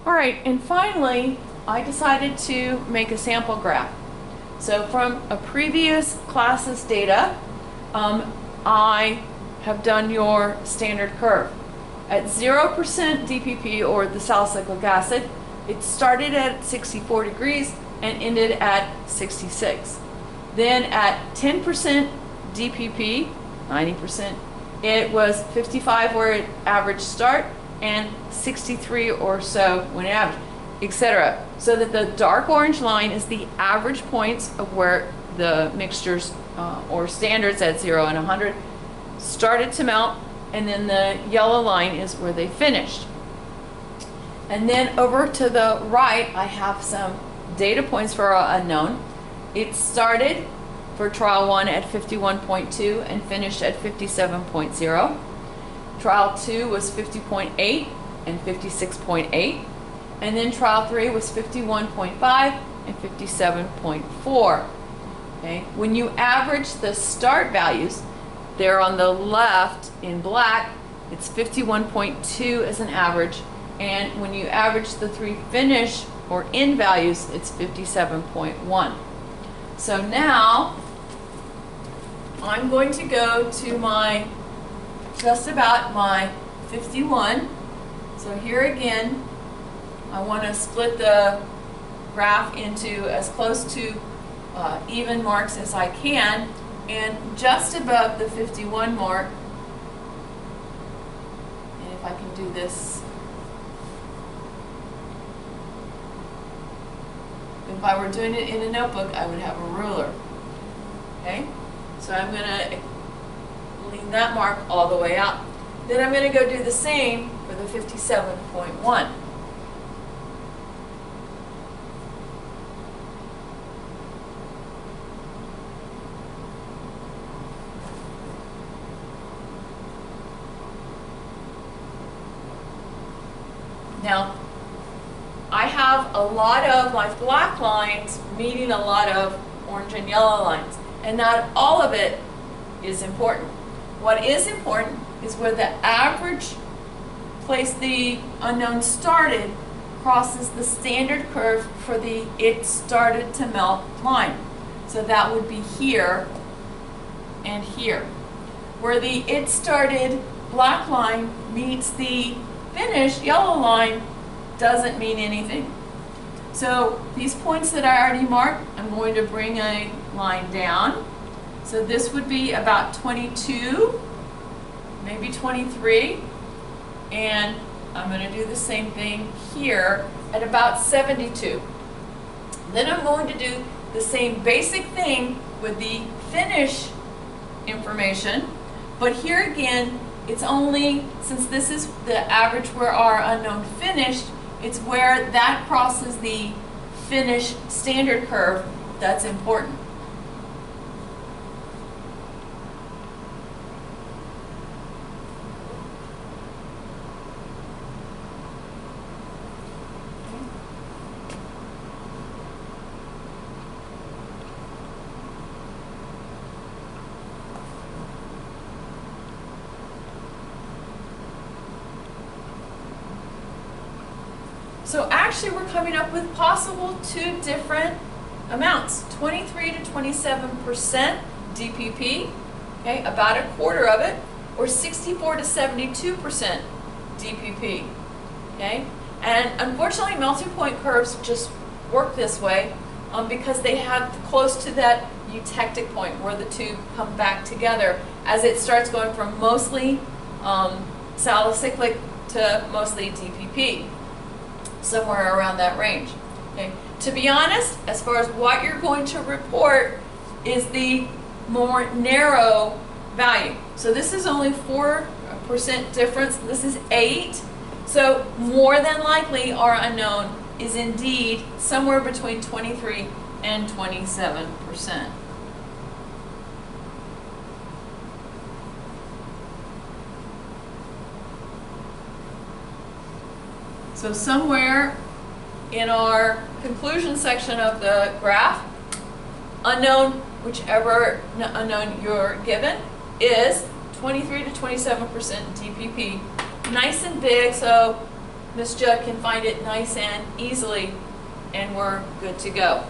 All right, and finally, I decided to make a sample graph. So from a previous class's data, I have done your standard curve. At 0% DPP, or the salicylic acid, it started at 64 degrees and ended at 66. Then at 10% DPP, 90%, it was 55 where it average start and 63 or so when it average, etc. So that the dark orange line is the average points of where the mixtures or standards at 0 and 100 started to melt, and then the yellow line is where they finished. And then over to the right, I have some data points for our unknown. It started for trial 1 at 51.2 and finished at 57.0. Trial 2 was 50.8 and 56.8. And then trial 3 was 51.5 and 57.4. Okay? When you average the start values, they're on the left in black, it's 51.2 as an average. And when you average the 3 finish or end values, it's 57.1. So now I'm going to go to my, just about my 51. So here again, I want to split the graph into as close to even marks as I can, and just above the 51 mark, and if I can do this, if I were doing it in a notebook, I would have a ruler. Okay? So I'm going to leave that mark all the way out. Then I'm going to go do the same for the 57.1. Now, I have a lot of my black lines meeting a lot of orange and yellow lines, and not all of it is important. What is important is where the average place the unknown started crosses the standard curve for the it started to melt line. So that would be here and here. Where the it started black line meets the finished yellow line doesn't mean anything. So these points that I already marked, I'm going to bring a line down. So this would be about 22, maybe 23, and I'm going to do the same thing here at about 72. Then I'm going to do the same basic thing with the finish information, but here again, it's only, since this is the average where our unknown finished, it's where that crosses the finish standard curve that's important. So actually we're coming up with possible 2 different amounts, 23 to 27% DPP, okay, about a quarter of it, or 64 to 72% DPP, okay? And unfortunately melting point curves just work this way because they have close to that eutectic point where the two come back together as it starts going from mostly salicylic to mostly DPP. Somewhere around that range. Okay. To be honest, as far as what you're going to report is the more narrow value. So this is only 4% difference. This is 8. So more than likely our unknown is indeed somewhere between 23 and 27%. So somewhere in our conclusion section of the graph, unknown, whichever unknown you're given, is 23 to 27% DPP. Nice and big, so Miss Judd can find it nice and easily, and we're good to go.